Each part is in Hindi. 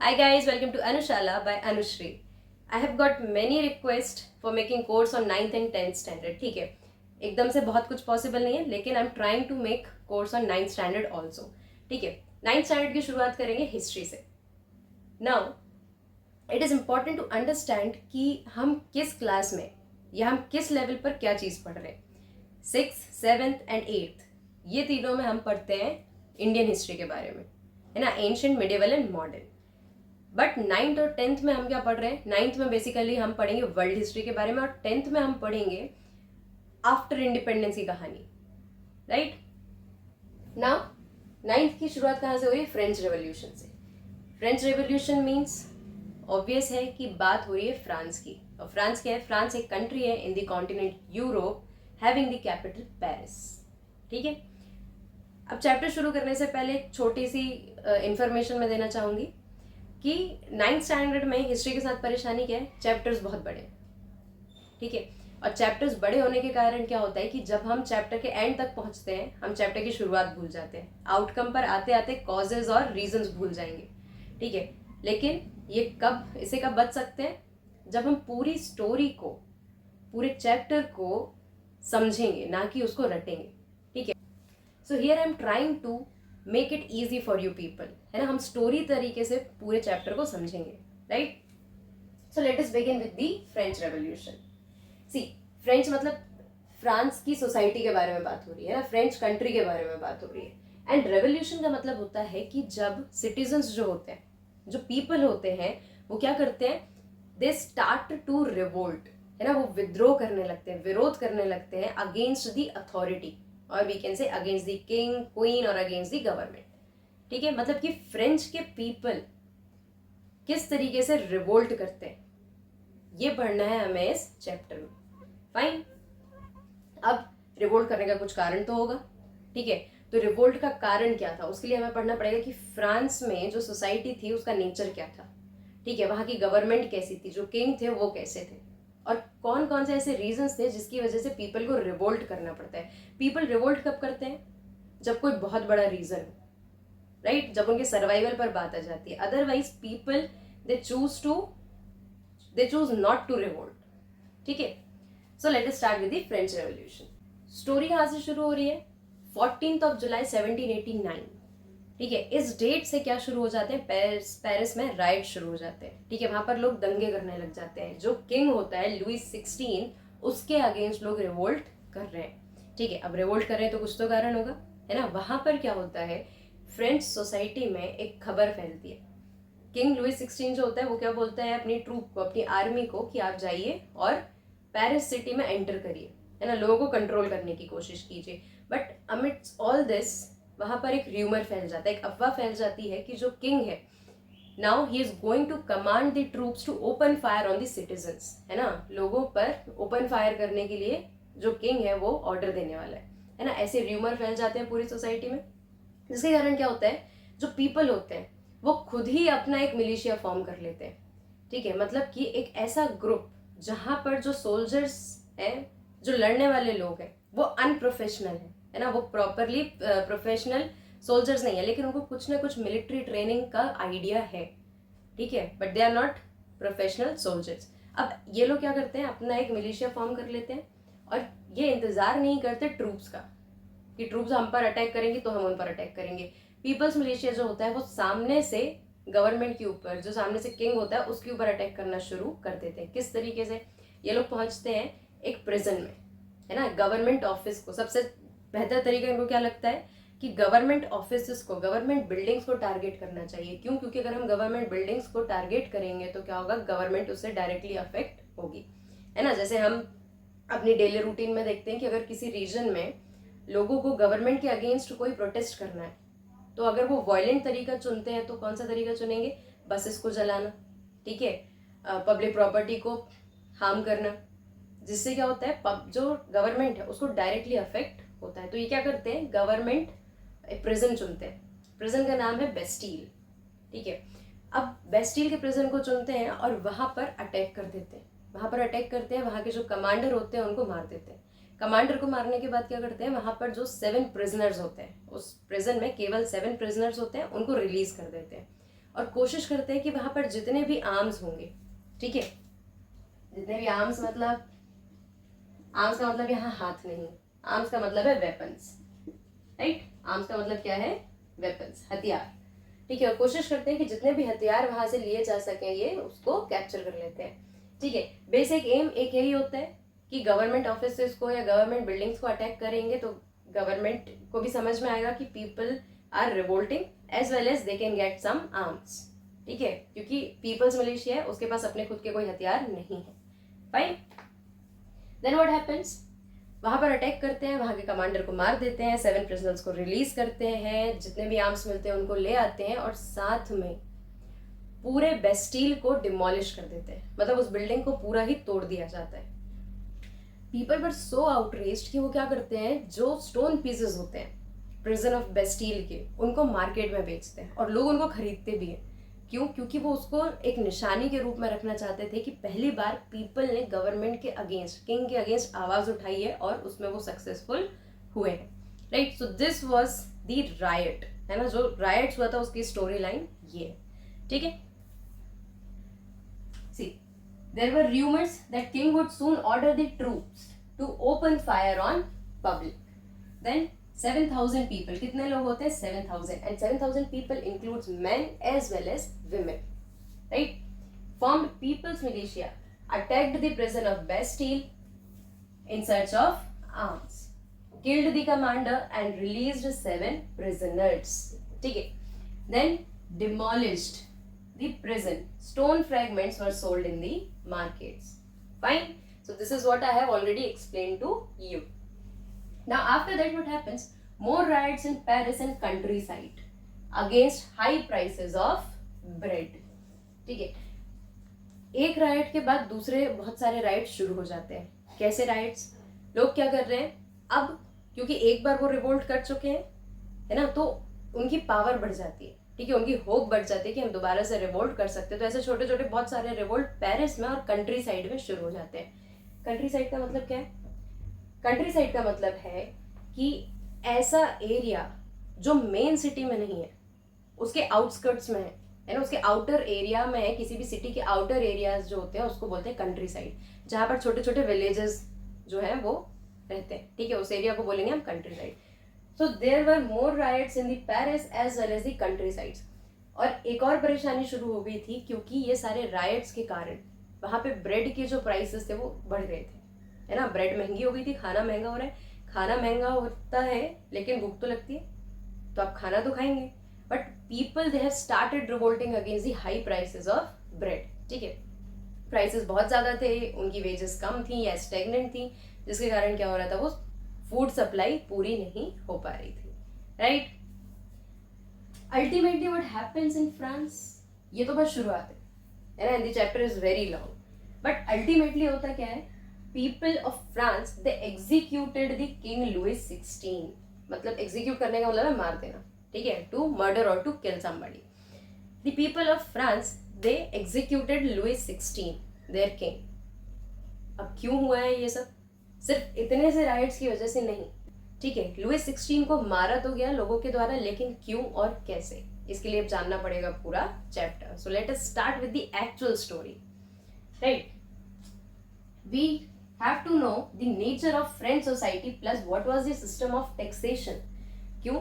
Hi guys, welcome to Anushala by Anushri. I have got many requests for making course on 9th and 10th standard. ठीक है, एकदम से बहुत कुछ पॉसिबल नहीं है, लेकिन I am trying to make course on 9th standard also. ठीक है, 9th स्टैंडर्ड की शुरुआत करेंगे हिस्ट्री से. Now it is important to understand कि हम किस क्लास में या हम किस लेवल पर क्या चीज़ पढ़ रहे हैं. 6th, 7th एंड 8th ये तीनों में हम पढ़ते हैं इंडियन हिस्ट्री के बारे में, है ना, ancient, medieval and modern. But 9th और 10th में हम क्या पढ़ रहे हैं? 9th में बेसिकली हम पढ़ेंगे वर्ल्ड हिस्ट्री के बारे में और 10th में हम पढ़ेंगे आफ्टर इंडिपेंडेंस की कहानी. राइट नाउ 9th की शुरुआत कहाँ से हो रही है? फ्रेंच रेवोल्यूशन से. फ्रेंच रेवोल्यूशन मीन्स ऑब्वियस है कि बात हो रही है फ्रांस की. और फ्रांस क्या है? फ्रांस एक कंट्री है in the continent Europe having the capital Paris. ठीक है, अब चैप्टर शुरू करने से पहले एक छोटी सी इंफॉर्मेशन मैं देना चाहूंगी कि 9th स्टैंडर्ड में हिस्ट्री के साथ परेशानी क्या है? चैप्टर्स बहुत बड़े. ठीक है, और चैप्टर्स बड़े होने के कारण क्या होता है कि जब हम चैप्टर के एंड तक पहुंचते हैं हम चैप्टर की शुरुआत भूल जाते हैं. आउटकम पर आते आते कॉजेज और रीजंस भूल जाएंगे. ठीक है, लेकिन इसे कब बच सकते हैं? जब हम पूरी स्टोरी को, पूरे चैप्टर को समझेंगे, ना कि उसको रटेंगे. ठीक है, so here I am trying to make it easy for you people, है ना. हम स्टोरी तरीके से पूरे चैप्टर को समझेंगे. Right, so let us begin with the French revolution. See, French मतलब फ्रांस की सोसाइटी के बारे में बात हो रही है ना, फ्रेंच कंट्री के बारे में बात हो रही है. एंड रेवोल्यूशन का मतलब होता है कि जब सिटीजन्स जो होते हैं, जो पीपल होते हैं, वो क्या करते हैं? दे स्टार्ट टू रिवोल्ट, है ना, वो विद्रोह करने लगते हैं, विरोध करने लगते हैं अगेंस्ट द अथॉरिटी, और we can say against the king, queen और अगेंस्ट द गवर्नमेंट. ठीक है, मतलब कि फ्रेंच के पीपल किस तरीके से रिवोल्ट करते हैं ये पढ़ना है हमें इस चैप्टर में. फाइन, अब रिवोल्ट करने का कुछ कारण तो होगा. ठीक है, तो रिवोल्ट का कारण क्या था उसके लिए हमें पढ़ना पड़ेगा कि फ्रांस में जो सोसाइटी थी उसका नेचर क्या था. ठीक है, वहां की गवर्नमेंट कैसी थी, जो किंग थे वो कैसे थे, और कौन कौन से ऐसे रीजंस थे जिसकी वजह से पीपल को रिवोल्ट करना पड़ता है. पीपल रिवोल्ट कब करते हैं? जब कोई बहुत बड़ा रीजन हो. राइट, जब उनके सर्वाइवल पर बात आ जाती है. Otherwise people they choose not to revolt. ठीक है, so let us start with the French revolution. Story कहाँ से शुरू हो रही है? 14th जुलाई 1789. ठीक है, इस डेट से क्या शुरू हो जाते हैं? पेरिस में राइट शुरू हो जाते हैं. ठीक है, वहां पर लोग दंगे करने लग जाते हैं. जो किंग होता है लुईस 16 उसके अगेंस्ट लोग रिवोल्ट कर रहे हैं. ठीक है, अब रिवोल्ट कर रहे हैं तो कुछ तो कारण होगा, है ना. वहां पर क्या होता है? फ्रेंच सोसाइटी में एक खबर फैलती है. किंग लुईस 16 जो होता है वो क्या बोलता है अपनी ट्रूप को, अपनी आर्मी को, कि आप जाइए और पेरिस सिटी में एंटर करिए, है ना, लोगों को कंट्रोल करने की कोशिश कीजिए. बट अमिट्स ऑल दिस वहां पर एक र्यूमर फैल जाता है, एक अफवाह फैल जाती है कि जो किंग है now he is going to command the troops to open fire on the citizens, है ना, लोगों पर ओपन फायर करने के लिए जो किंग है वो ऑर्डर देने वाला है ना. ऐसे र्यूमर फैल जाते हैं पूरी सोसाइटी में, जिसके कारण क्या होता है? जो पीपल होते हैं वो खुद ही अपना एक मिलिशिया फॉर्म कर लेते हैं. ठीक है, मतलब कि एक ऐसा ग्रुप जहां पर जो सोल्जर्स हैं, जो लड़ने वाले लोग हैं, वो अनप्रोफेशनल है ना, वो प्रॉपरली प्रोफेशनल सोल्जर्स नहीं है, लेकिन उनको कुछ ना कुछ मिलिट्री ट्रेनिंग का आइडिया है. ठीक है, but they are not professional soldiers. अब ये लोग क्या करते हैं? अपना एक मिलिशिया फॉर्म कर लेते हैं और ये इंतजार नहीं करते ट्रूप्स का कि ट्रूप्स हम पर अटैक करेंगे तो हम उन पर अटैक करेंगे. पीपल्स मिलिशिया जो होता है वो सामने से गवर्नमेंट के ऊपर, जो सामने से किंग होता है उसके ऊपर अटैक करना शुरू कर देते हैं. किस तरीके से? ये लोग पहुंचते हैं एक प्रिजन में, है ना, गवर्नमेंट ऑफिस को. सबसे बेहतर तरीका इनको क्या लगता है कि गवर्नमेंट ऑफिस को, गवर्नमेंट बिल्डिंग्स को टारगेट करना चाहिए. क्यों? क्योंकि अगर हम गवर्नमेंट बिल्डिंग्स को टारगेट करेंगे तो क्या होगा? गवर्नमेंट उससे डायरेक्टली अफेक्ट होगी, है ना. जैसे हम अपनी डेली रूटीन में देखते हैं कि अगर किसी रीजन में लोगों को गवर्नमेंट के अगेंस्ट कोई प्रोटेस्ट करना है तो अगर वो वायलेंट तरीका चुनते हैं तो कौन सा तरीका चुनेंगे? बसेस को जलाना. ठीक है, पब्लिक प्रॉपर्टी को हार्म करना, जिससे क्या होता है? जो गवर्नमेंट है उसको डायरेक्टली अफेक्ट होता है. तो ये क्या करते हैं? गवर्नमेंट प्रिजन चुनते हैं. प्रिजन का नाम है बेस्टील. ठीक है, अब बेस्टील के प्रिजन को चुनते हैं और वहां पर अटैक कर देते हैं. वहां पर अटैक करते हैं, वहां के जो कमांडर होते हैं उनको मार देते हैं. कमांडर को मारने के बाद क्या करते हैं? वहां पर जो 7 प्रिजनर्स होते हैं, उस प्रिजन में केवल 7 प्रिजनर्स होते हैं, उनको रिलीज कर देते हैं. और कोशिश करते हैं कि वहां पर जितने भी आर्म्स होंगे, ठीक है, जितने भी आर्म्स मतलब, आर्म्स का मतलब यहाँ हाथ नहीं, आर्म्स का मतलब है वेपन्स, राइट, आर्म्स का मतलब क्या है, वेपन्स, हथियार, ठीक है। और कोशिश करते हैं कि जितने भी हथियार वहां से लिए जा सके ये उसको कैप्चर कर लेते हैं, ठीक है। बेसिक एम एक यही होता है कि गवर्नमेंट ऑफिसेस को या गवर्नमेंट बिल्डिंग्स को अटैक करेंगे तो गवर्नमेंट को भी समझ में आएगा कि people are revolting as well as they can get some arms, ठीक है, क्योंकि पीपल्स मिलिशिया है, उसके पास अपने खुद के कोई हथियार नहीं है, फाइन। देन व्हाट हैपेंस, वहां पर अटैक करते हैं, वहां के कमांडर को मार देते हैं, 7 प्रिजनर्स को रिलीज करते हैं, जितने भी आर्म्स मिलते हैं उनको ले आते हैं और साथ में पूरे बेस्टील को डिमोलिश कर देते हैं, मतलब उस बिल्डिंग को पूरा ही तोड़ दिया जाता है। पीपल वर सो आउटरेज्ड कि वो क्या करते हैं, जो स्टोन पीसेस होते हैं प्रिजन ऑफ बेस्टील के, उनको मार्केट में बेचते हैं और लोग उनको खरीदते भी हैं। क्यों? क्योंकि वो उसको एक निशानी के रूप में रखना चाहते थे कि पहली बार पीपल ने गवर्नमेंट के अगेंस्ट, किंग के अगेंस्ट आवाज उठाई है और उसमें वो सक्सेसफुल हुए हैं, right. So this was the right, है ना, जो रायट्स हुआ था उसकी स्टोरी लाइन ये, ठीक है। सी, there were rumors that king would soon order the troops to open fire on public. Then 7,000 people, कितने लोग होते हैं, 7,000, and 7,000 people includes men as well as women, right, formed people's militia, attacked the prison of Bastille in search of arms, killed the commander and released 7 prisoners, ठीक है। Then demolished the prison, stone fragments were sold in the markets, fine. So this is what I have already explained to you. Now after that what happens, more riots in Paris and countryside against high prices of bread, ठीक है। एक राइट के बाद दूसरे बहुत सारे राइट शुरू हो जाते हैं। कैसे राइट्स, लोग क्या कर रहे हैं, अब क्योंकि एक बार वो रिवोल्ट कर चुके हैं, है ना, तो उनकी पावर बढ़ जाती है, ठीक है, उनकी होप बढ़ जाती है कि हम दोबारा से रिवोल्ट कर सकते हैं। तो ऐसे छोटे छोटे बहुत सारे रिवोल्ट पेरिस में और कंट्री साइड में शुरू हो जाते हैं। कंट्री साइड का मतलब क्या है, कंट्री साइड का मतलब है कि ऐसा एरिया जो मेन सिटी में नहीं है, उसके आउटस्कर्ट्स में है ना, उसके आउटर एरिया में है, किसी भी सिटी के आउटर एरियाज जो होते हैं उसको बोलते हैं कंट्री साइड, जहां पर छोटे छोटे विलेजेस जो है वो रहते हैं, ठीक है, उस एरिया को बोलेंगे हम countryside. So there were more rights in the Paris as well as the countrysides. और एक और परेशानी शुरू हो गई थी, क्योंकि ये सारे राइट्स के कारण वहां पे ब्रेड के जो प्राइसेस थे वो बढ़ गए थे, है ना, ब्रेड महंगी हो गई थी, खाना महंगा हो रहा है, खाना महंगा होता है लेकिन भूख तो लगती है, तो आप खाना तो खाएंगे, but people they have started revolting against the high prices of bread, ठीक है, प्राइसेस बहुत ज्यादा थे, उनकी वेजेस कम थी या स्टेगनेंट थी, जिसके कारण क्या हो रहा था, वो फूड सप्लाई पूरी नहीं हो पा रही थी, right. Ultimately what happens in France, ये तो बस शुरुआत है ना, the chapter is very long, but ultimately होता क्या है, people of France they executed the king Louis 16, मतलब एग्जीक्यूट करने का मतलब है मार देना, ठीक है, टू मर्डर और to kill somebody. The people of France they executed Louis 16 their king. अब क्यों हुआ है ये सब, सिर्फ इतने से राइट्स की वजह से नहीं, ठीक है, लुइस 16 को मारा तो गया लोगों के द्वारा, लेकिन क्यों और कैसे, इसके लिए जानना पड़ेगा पूरा chapter. So let us start with the actual story, right. We have to know the nature of French society plus what was the system of taxation. क्यों?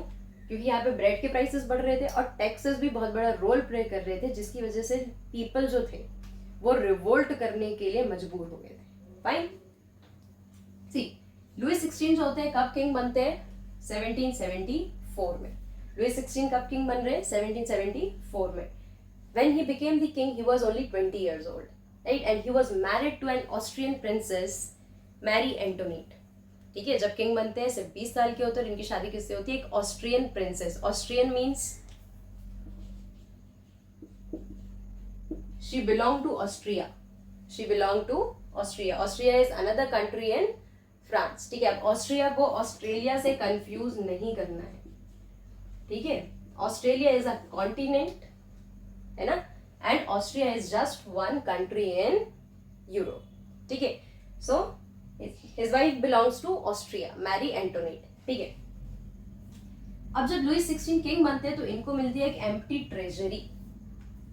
क्योंकि यहाँ पे ब्रेड के प्राइसेस बढ़ रहे थे और टैक्सेस भी बहुत बड़ा रोल प्ले कर रहे थे, जिसकी वजह से पीपल जो थे वो रिवोल्ट करने के लिए मजबूर हो गए थे, फाइन। सी, लुइस 16 जो होते हैं कब किंग बनते हैं, 1774 में। लुइस 16 कब किंग बन रहे हैं, 1774 में। When he became the king, he was only 20 years old, right? And he was married to an Austrian princess, Marie Antoinette. ठीक है, जब किंग बनते हैं सिर्फ 20 साल के होते हैं और इनकी शादी किससे होती है, एक Austrian princess. Austrian means she belonged to Austria. She belonged to Austria. Austria is another country in France. ठीक है, अब ऑस्ट्रिया को ऑस्ट्रेलिया से कंफ्यूज नहीं करना है, ठीक है। ऑस्ट्रेलिया इज अ कॉन्टिनेंट, है ना, and Austria is just one country in Europe, ठीक है। So his wife belongs to Austria, Marie Antoinette, ठीक है। अब जब लुइस 16 किंग बनते हैं तो इनको मिलती है एक एम्प्टी ट्रेजरी,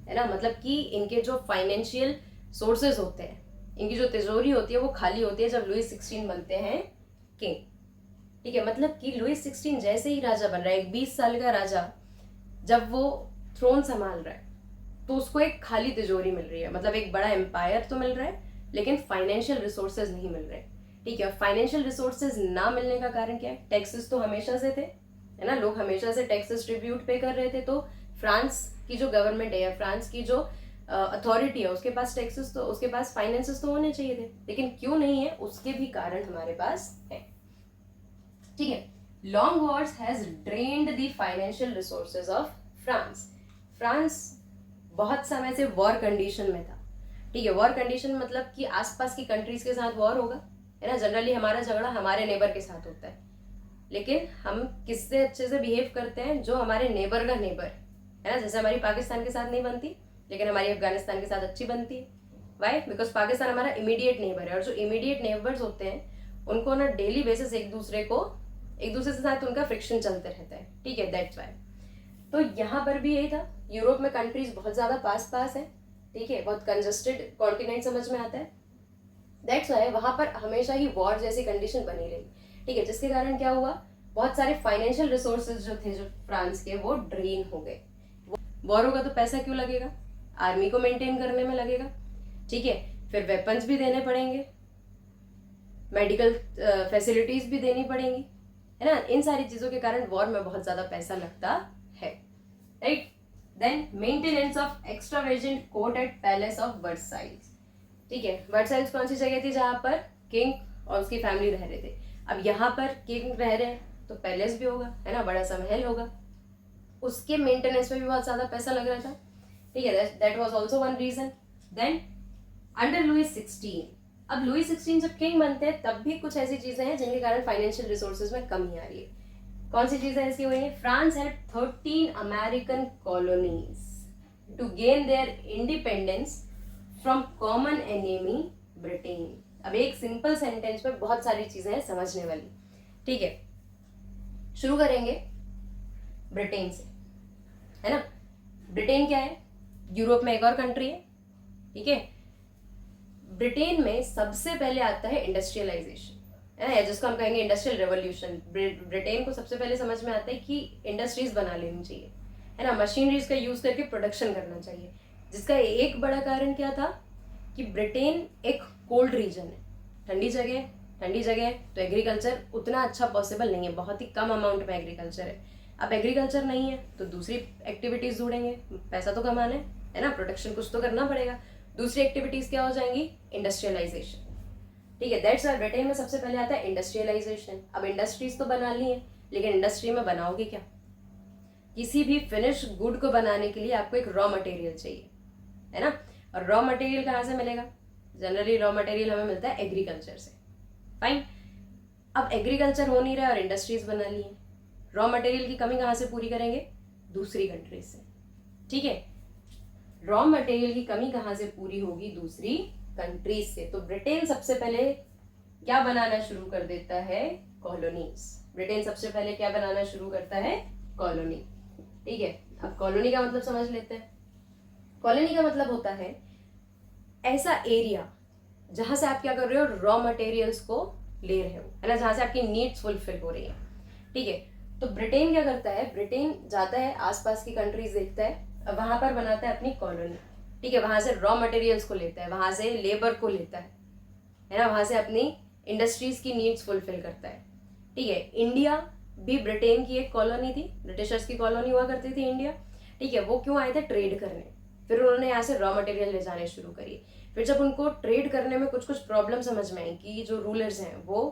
है ना, मतलब कि इनके जो फाइनेंशियल सोर्सेज होते हैं, इनकी जो तिजोरी होती है वो खाली होती है जब लुइस 16 बनते हैं किंग। ठीक है, मतलब कि लुइस 16 जैसे ही राजा बन रहा है, एक 20 साल का राजा जब वो थ्रोन संभाल रहा है तो उसको एक खाली तिजोरी मिल रही है, मतलब एक बड़ा एम्पायर तो मिल रहा है लेकिन फाइनेंशियल रिसोर्सेज नहीं मिल रहे। ठीक है, फाइनेंशियल रिसोर्सेज ना मिलने का कारण क्या है? टैक्सेस तो हमेशा से थे, है ना, लोग हमेशा से टैक्सेस ट्रिब्यूट पे कर रहे थे, तो फ्रांस की जो गवर्नमेंट है या फ्रांस की जो अथॉरिटी है उसके पास टैक्सेस तो, उसके पास फाइनेंसेस तो होने चाहिए थे, लेकिन क्यों नहीं है उसके भी कारण हमारे पास है। ठीक है, long Wars has drained the financial resources of France. France बहुत समय से वॉर कंडीशन में था। ठीक है, वॉर कंडीशन मतलब कि आसपास की कंट्रीज के साथ वॉर होगा, है ना, जनरली हमारा झगड़ा हमारे नेबर के साथ होता है, लेकिन हम किससे अच्छे से बिहेव करते हैं? जो हमारे नेबर का नेबर है ना, जैसे हमारी पाकिस्तान के साथ नहीं बनती लेकिन हमारी अफगानिस्तान के साथ अच्छी बनती है। वाई? बिकॉज पाकिस्तान हमारा इमीडिएट नेबर है, और जो इमीडिएट नेबर्स होते हैं उनको ना डेली बेसिस एक दूसरे के साथ उनका फ्रिक्शन चलते रहता है। ठीक है, दैट्स वाई। तो यहाँ पर भी यही था, यूरोप में कंट्रीज बहुत ज्यादा पास पास है, ठीक है, बहुत कंजस्टेड कॉन्टिनेंट समझ में आता है, दैट्स वाई वहां पर हमेशा ही वॉर जैसी कंडीशन बनी रही। ठीक है, जिसके कारण क्या हुआ, बहुत सारे फाइनेंशियल रिसोर्सेज जो थे जो फ्रांस के वो ड्रेन हो गए। वॉर होगा तो पैसा क्यों लगेगा? आर्मी को मेंटेन करने में लगेगा। ठीक है, फिर वेपन्स भी देने पड़ेंगे, मेडिकल फैसिलिटीज भी देनी पड़ेंगी, है ना, इन सारी चीजों के कारण वॉर में बहुत ज्यादा पैसा लगता है। Right, then maintenance of extravagant court at palace of Versailles. ठीक है, वर्साइल्स कौन सी जगह थी जहां पर किंग और उसकी फैमिली रह रहे थे? अब यहाँ पर किंग रह रहे हैं तो पैलेस भी होगा, है ना, बड़ा सा महल होगा, उसके मेंटेनेंस में भी बहुत ज्यादा पैसा लग रहा था। ठीक है, that was also one reason. Then under Louis 16, अब लुइस 16 जब किंग बनते हैं तब भी कुछ ऐसी चीजें हैं जिनके कारण फाइनेंशियल रिसोर्सेज में कमी आ रही है। कौन सी चीजें ऐसी हुई है? France had 13 American colonies to gain their independence from common enemy Britain. अब एक सिंपल सेंटेंस में बहुत सारी चीजें हैं समझने वाली। ठीक है, शुरू करेंगे ब्रिटेन से, है ना। ब्रिटेन क्या है? यूरोप में एक और कंट्री है। ठीक है, ब्रिटेन में सबसे पहले आता है इंडस्ट्रियलाइजेशन, है ना, जिसको हम कहेंगे इंडस्ट्रियल रेवोल्यूशन। ब्रिटेन को सबसे पहले समझ में आता है कि इंडस्ट्रीज बना लेनी चाहिए, है ना, मशीनरीज का यूज करके प्रोडक्शन करना चाहिए। जिसका एक बड़ा कारण क्या था कि ब्रिटेन एक कोल्ड रीजन है, ठंडी जगह तो एग्रीकल्चर उतना अच्छा पॉसिबल नहीं है, बहुत ही कम अमाउंट में एग्रीकल्चर है। अब एग्रीकल्चर नहीं है तो दूसरी एक्टिविटीज जोड़ेंगे, पैसा तो कमाना है ना, प्रोडक्शन कुछ तो करना पड़ेगा। दूसरी एक्टिविटीज क्या हो जाएंगी? इंडस्ट्रियलाइजेशन। ठीक है, दैट्स व्हाई ब्रिटेन में सबसे पहले आता है इंडस्ट्रियलाइजेशन। अब इंडस्ट्रीज तो बना ली है, लेकिन इंडस्ट्री में बनाओगे क्या? किसी भी फिनिश गुड को बनाने के लिए आपको एक रॉ मटेरियल चाहिए, है ना, और रॉ मटेरियल कहाँ से मिलेगा? जनरली रॉ मटेरियल हमें मिलता है एग्रीकल्चर से। फाइन, अब एग्रीकल्चर हो नहीं रहा और इंडस्ट्रीज बना ली है, रॉ मटेरियल की कमी कहाँ से पूरी करेंगे? दूसरी कंट्रीज से। ठीक है, रॉ मटेरियल की कमी कहाँ से पूरी होगी? दूसरी कंट्रीज से। तो ब्रिटेन सबसे पहले क्या बनाना शुरू कर देता है? कॉलोनीज। ब्रिटेन सबसे पहले क्या बनाना शुरू करता है? कॉलोनी। ठीक है, अब कॉलोनी का मतलब समझ लेते हैं। कॉलोनी का मतलब होता है ऐसा एरिया जहां से आप क्या कर रहे हो? रॉ मटेरियल्स को ले रहे हो, है ना, जहां से आपकी नीड्स फुलफिल हो रही है। ठीक है, तो ब्रिटेन क्या करता है? ब्रिटेन जाता है आसपास की कंट्रीज देखता है, वहां पर बनाता है अपनी कॉलोनी। ठीक है, वहां से रॉ मटेरियल्स को लेता है, वहां से लेबर को लेता है ना, वहां से अपनी इंडस्ट्रीज की नीड्स फुलफिल करता है। ठीक है, इंडिया भी ब्रिटेन की एक कॉलोनी थी, ब्रिटिशर्स की कॉलोनी हुआ करती थी इंडिया। ठीक है, वो क्यों आए थे? ट्रेड करने। फिर उन्होंने यहाँ से रॉ मटेरियल ले जाने शुरू करी। फिर जब उनको ट्रेड करने में कुछ कुछ प्रॉब्लम समझ में आई कि जो रूलर्स हैं वो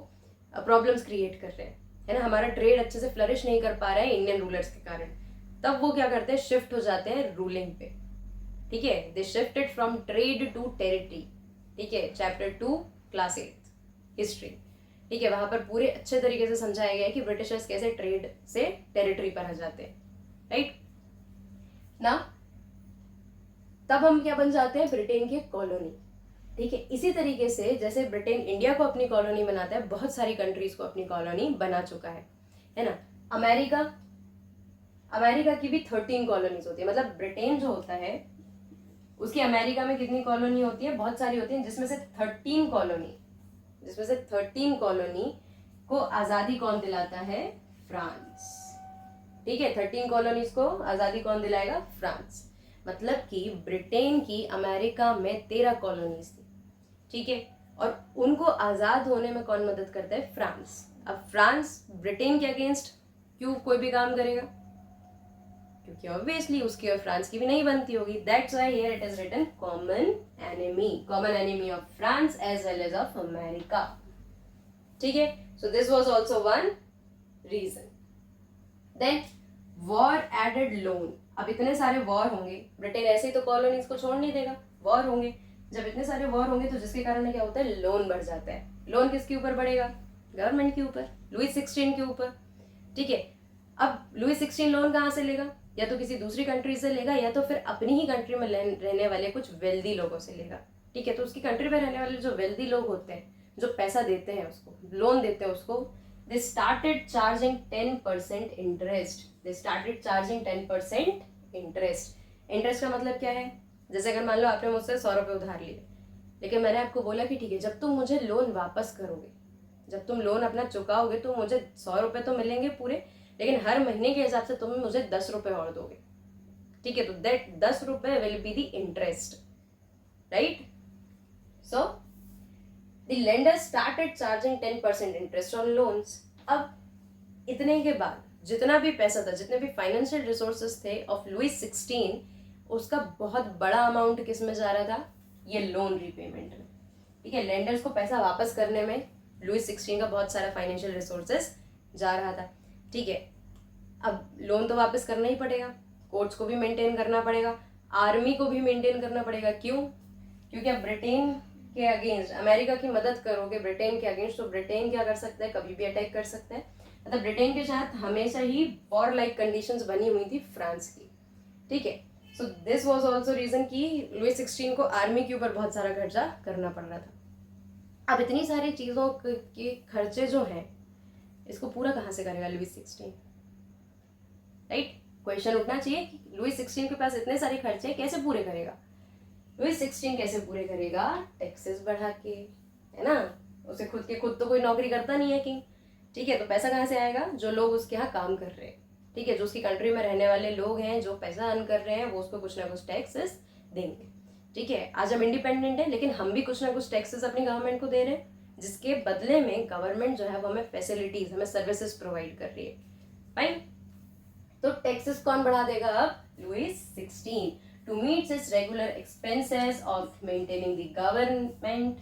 प्रॉब्लम्स क्रिएट कर रहे हैं, है ना, हमारा ट्रेड अच्छे से फ्लरिश नहीं कर पा रहा है इंडियन रूलर्स के कारण, तब वो क्या करते हैं? शिफ्ट हो जाते हैं रूलिंग पे। ठीक है, they shifted from trade to territory. ठीक है, चैप्टर 2 क्लास 8 हिस्ट्री। ठीक है, वहां पर पूरे अच्छे तरीके से समझाया गया है कि ब्रिटिशर्स कैसे ट्रेड से टेरिटरी पर आ जाते हैं। राइट ना, तब हम क्या बन जाते हैं? ब्रिटेन की कॉलोनी। ठीक है, इसी तरीके से जैसे ब्रिटेन इंडिया को अपनी कॉलोनी बनाता है, बहुत सारी कंट्रीज को अपनी कॉलोनी बना चुका है ना। अमेरिका की भी 13 कॉलोनीज होती है। मतलब ब्रिटेन जो होता है उसकी अमेरिका में कितनी कॉलोनी होती है? बहुत सारी होती हैं, जिसमें से 13 कॉलोनी को आज़ादी कौन दिलाता है? फ्रांस। ठीक है, 13 कॉलोनीज को आज़ादी कौन दिलाएगा? फ्रांस। मतलब कि ब्रिटेन की अमेरिका में 13 कॉलोनीज थी, ठीक है, और उनको आज़ाद होने में कौन मदद करता है? फ्रांस। अब फ्रांस ब्रिटेन के अगेंस्ट क्यों कोई भी काम करेगा? क्योंकि ऑब्वियसली उसकी और फ्रांस की भी नहीं बनती होगी। That's why here it is written common enemy of France as well as of America. ठीक है, so this was also one reason. Then war added loan. अब इतने सारे वॉर होंगे, ब्रिटेन ऐसे ही तो कॉलोनीज को छोड़ नहीं देगा, वॉर होंगे। जब इतने सारे वॉर होंगे तो जिसके कारण क्या होता है? लोन बढ़ जाता है। लोन किसके ऊपर बढ़ेगा? गवर्नमेंट के ऊपर, लुई 16 के ऊपर। ठीक है, अब लुई 16 लोन कहाँ से लेगा? या तो किसी दूसरी कंट्री से लेगा, या तो फिर अपनी ही कंट्री में रहने वाले कुछ वेल्दी लोगों से लेगा। ठीक है, तो उसकी कंट्री में रहने वाले जो वेल्दी लोग होते हैं, जो पैसा देते हैं उसको, लोन देते हैं उसको, they started charging 10% interest. Interest का मतलब क्या है? जैसे अगर मान लो आपने मुझसे 100 रुपये उधार लिए, लेकिन मैंने आपको बोला कि ठीक है, जब तुम मुझे लोन वापस करोगे, जब तुम लोन अपना चुकाओगे तो मुझे 100 रुपये तो मिलेंगे पूरे, लेकिन हर महीने के हिसाब से तुम मुझे 10 रुपये और दोगे। ठीक है, तो दैट 10 रुपये will be the interest, right? So the lender started charging 10% interest on loans. अब इतने के बाद जितना भी पैसा था, जितने भी फाइनेंशियल रिसोर्सेज थे ऑफ लुई 16, उसका बहुत बड़ा अमाउंट किस में जा रहा था? ये लोन रीपेमेंट में। ठीक है, लेंडर्स को पैसा वापस करने में लुई 16 का बहुत सारा फाइनेंशियल रिसोर्सेज जा रहा था। ठीक है, अब लोन तो वापस करना ही पड़ेगा, कोर्ट्स को भी मेंटेन करना पड़ेगा, आर्मी को भी मेंटेन करना पड़ेगा। क्यों? क्योंकि अब ब्रिटेन के अगेंस्ट अमेरिका की मदद करोगे ब्रिटेन के अगेंस्ट, तो ब्रिटेन क्या कर सकता है? कभी भी अटैक कर सकता है। मतलब ब्रिटेन के साथ हमेशा ही वॉर लाइक कंडीशंस बनी हुई थी फ्रांस की। ठीक है, so this was also reason कि लुई 16 को आर्मी के ऊपर बहुत सारा खर्चा करना पड़ रहा था। अब इतनी सारी चीज़ों के खर्चे जो हैं, इसको पूरा कहाँ से करेगा लुई 16? राइट, क्वेश्चन उठना चाहिए कि लुई 16 के पास इतने सारे खर्चे कैसे पूरे करेगा? लुई 16 कैसे पूरे करेगा? टैक्सेस बढ़ा के, है ना? उसे खुद तो कोई नौकरी करता नहीं है किंग। ठीक है, तो पैसा कहाँ से आएगा? जो लोग उसके यहाँ काम कर रहे हैं, ठीक है, जो उसकी कंट्री में रहने वाले लोग हैं, जो पैसा अर्न कर रहे हैं, वो उसको कुछ ना कुछ टैक्सेस देंगे। ठीक है, आज हम इंडिपेंडेंट है, लेकिन हम भी कुछ ना कुछ टैक्सेस अपनी गवर्नमेंट को दे रहे हैं, जिसके बदले में गवर्नमेंट जो है वो हमें फैसिलिटीज, हमें सर्विसेज प्रोवाइड कर रही है। फाइन, तो टैक्सेस कौन बढ़ा देगा? अब Louis 16 to meet its regular expenses of maintaining the government,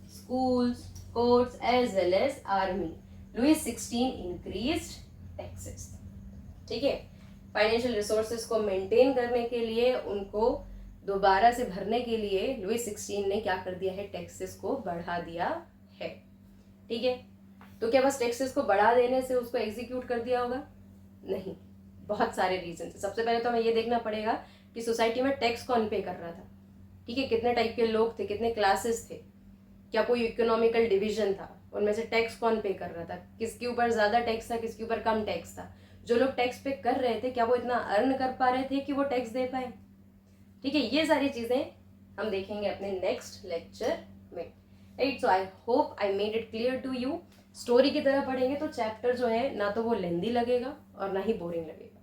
schools, courts as well as army. Louis 16 increased taxes. ठीक है, फाइनेंशियल रिसोर्सेज को मेंटेन करने के लिए, उनको दोबारा से भरने के लिए लुई 16 ने क्या कर दिया है? टैक्सेस को बढ़ा दिया है। ठीक है, तो क्या बस टैक्सेस को बढ़ा देने से उसको एग्जीक्यूट कर दिया होगा? नहीं, बहुत सारे रीजन थे। सबसे पहले तो हमें ये देखना पड़ेगा कि सोसाइटी में टैक्स कौन पे कर रहा था। ठीक है, कितने टाइप के लोग थे, कितने क्लासेस थे, क्या कोई इकोनॉमिकल डिवीजन था, उनमें से टैक्स कौन पे कर रहा था, किसके ऊपर ज्यादा टैक्स था, किसके ऊपर कम टैक्स था। जो लोग टैक्स पे कर रहे थे, क्या वो इतना अर्न कर पा रहे थे कि वो टैक्स दे पाए? ठीक है, ये सारी चीजें हम देखेंगे अपने नेक्स्ट लेक्चर में। Right, so I hope I made it clear to you. Story की तरह पढ़ेंगे तो चैप्टर जो है ना तो वो लेंदी लगेगा और ना ही बोरिंग लगेगा।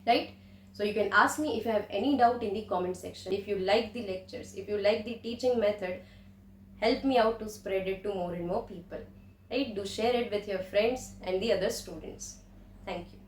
Right, so you can ask me if you have any doubt in the comment section. If you like the lectures, if you like the teaching method, help me out to spread it to more and more people. Right, do share it with your friends and the other students. Thank you.